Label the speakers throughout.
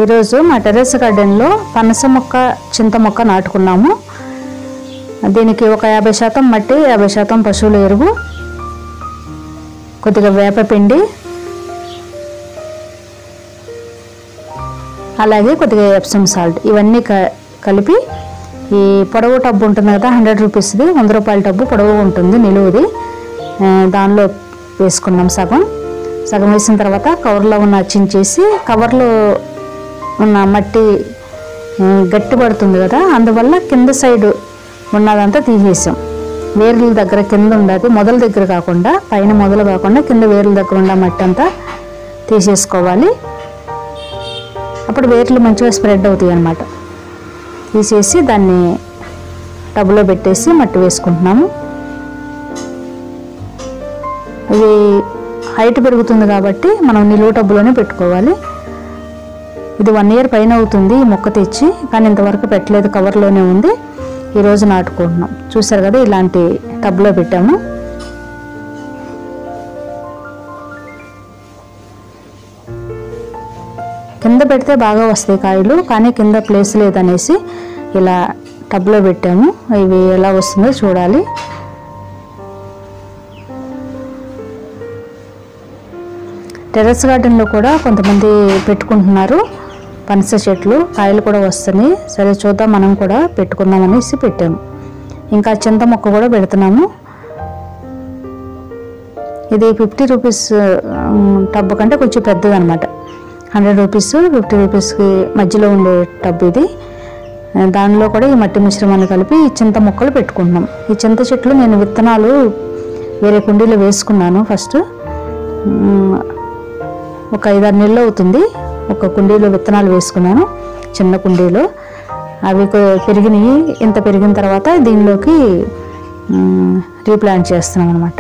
Speaker 1: ఈరోజు మా టెర్రస్ గార్డెన్లో పనస మొక్క చింత మొక్క నాటుకున్నాము. దీనికి ఒక 50% మట్టి, 50% పశువుల ఎరువు, కొద్దిగా వేపపిండి, అలాగే కొద్దిగా ఎప్సమ్ సాల్ట్ ఇవన్నీ కలిపి ఈ పొడవు టబ్బు ఉంటుంది కదా, 100 రూపీస్ది, 100 రూపాయల టబ్బు పొడవు ఉంటుంది నిలువుది, దానిలో వేసుకున్నాం. సగం వేసిన తర్వాత కవర్లో ఉన్న చించేసి, కవర్లో ఉన్న మట్టి గట్టి పడుతుంది కదా, అందువల్ల కింద సైడ్ ఉన్నదంతా తీసేసాం. వేర్ల దగ్గర కింద ఉండదు, మొదల దగ్గర కాకుండా, పైన మొదలు కాకుండా కింద వేర్ల దగ్గర ఉన్న మట్టి అంతా తీసేసుకోవాలి. అప్పుడు వేర్లు మంచిగా స్ప్రెడ్ అవుతాయి అన్నమాట. తీసేసి దాన్ని టబ్లో పెట్టేసి మట్టి వేసుకుంటున్నాము. ఇది హైట్ పెరుగుతుంది కాబట్టి మనం నిలువు టబ్బులోనే పెట్టుకోవాలి. ఇది 1 year పైన అవుతుంది ఈ మొక్క తెచ్చి, కానీ ఇంతవరకు పెట్టలేదు, కవర్లోనే ఉంది. ఈరోజు నాటుకుంటున్నాం. చూసారు కదా, ఇలాంటి టబ్లో పెట్టాము. కింద పెడితే బాగా వస్తాయి కాయలు, కానీ కింద ప్లేస్ లేదనేసి ఇలా టబ్లో పెట్టాము. ఇవి ఎలా వస్తుందో చూడాలి. టెర్రస్ గార్డెన్లో కూడా కొంతమంది పెట్టుకుంటున్నారు పనస చెట్లు, కాయలు కూడా వస్తున్నాయి. సరే చూద్దాం, మనం కూడా పెట్టుకుందాం అనేసి పెట్టాము. ఇంకా చింత మొక్క కూడా పెడుతున్నాము. ఇది 50 రూపీస్ టబ్బు కంటే కొంచెం పెద్దది అనమాట. 100 రూపీస్ 50 రూపీస్కి మధ్యలో ఉండే టబ్బు ఇది. దానిలో కూడా ఈ మట్టి మిశ్రమాన్ని కలిపి ఈ చింత మొక్కలు పెట్టుకుంటున్నాం. ఈ చింత చెట్లు నేను విత్తనాలు వేరే కుండీలో వేసుకున్నాను. ఫస్ట్ ఒక 5-6 నెలలు అవుతుంది. ఒక కుండీలో విత్తనాలు వేసుకున్నాను, చిన్న కుండీలో. అవి పెరిగినాయి. ఇంత పెరిగిన తర్వాత దీనిలోకి రీప్లాంట్ చేస్తున్నాం అన్నమాట.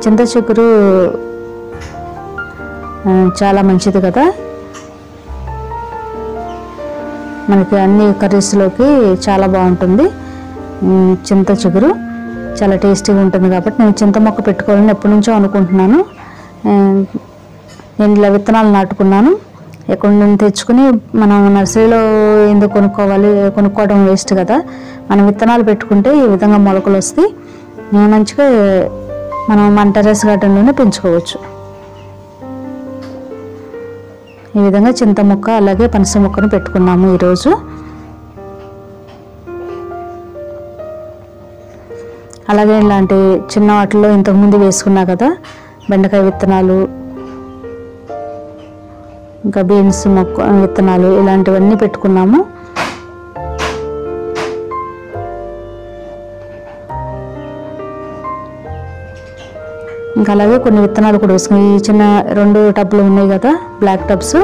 Speaker 1: చింత చిగురు చాలా మంచిది కదా, మనకి అన్ని కర్రీస్లోకి చాలా బాగుంటుంది. చింత చిగురు చాలా టేస్టీగా ఉంటుంది కాబట్టి నేను చింత మొక్క పెట్టుకోవాలని ఎప్పటి నుంచో అనుకుంటున్నాను. నేను ఇలా విత్తనాలు నాటుకున్నాను. ఎక్కడి నుంచి తెచ్చుకుని మనం నర్సరీలో ఎందుకు కొనుక్కోవడం వేస్ట్ కదా, మనం విత్తనాలు పెట్టుకుంటే ఈ విధంగా మొలకలు వస్తాయి. మంచిగా మనం మన టెర్రస్ గార్డెన్లోనే పెంచుకోవచ్చు. ఈ విధంగా చింత మొక్క అలాగే పనస మొక్కను పెట్టుకున్నాము ఈరోజు. అలాగే ఇలాంటి చిన్న వాటిలో ఇంతకుముందు వేసుకున్నా కదా, బెండకాయ విత్తనాలు, ఇంకా బీన్స్ మొక్క విత్తనాలు, ఇలాంటివన్నీ పెట్టుకున్నాము. ఇంకా అలాగే కొన్ని విత్తనాలు కూడా వేసుకున్నాం. ఈ చిన్న 2 టబ్లు ఉన్నాయి కదా, బ్లాక్ టబ్స్,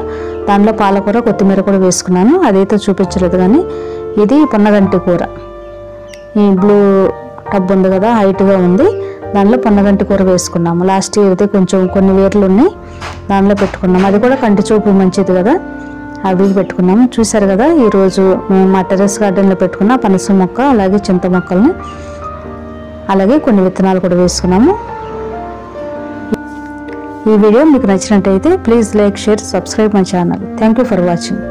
Speaker 1: దానిలో పాలకూర, కొత్తిమీర కూడా వేసుకున్నాను. అదైతే చూపించలేదు, కానీ ఇది పొన్నగంటి కూర. ఈ బ్లూ టబ్ ఉంది కదా, హైట్గా ఉంది, దానిలో పొన్నగంటి కూర వేసుకున్నాము. లాస్ట్ ఇయర్ది కొంచెం కొన్ని వేర్లు ఉన్నాయి, దానిలో పెట్టుకున్నాము. అది కూడా కంటి చూపు మంచిది కదా, అవి పెట్టుకున్నాము. చూసారు కదా, ఈరోజు మేము మా టెర్రస్ గార్డెన్లో పెట్టుకున్న పనస మొక్క అలాగే చింత మొక్కల్ని, అలాగే కొన్ని విత్తనాలు కూడా వేసుకున్నాము. ఈ వీడియో మీకు నచ్చినట్టయితే please like, share, subscribe my channel. Thank you for watching.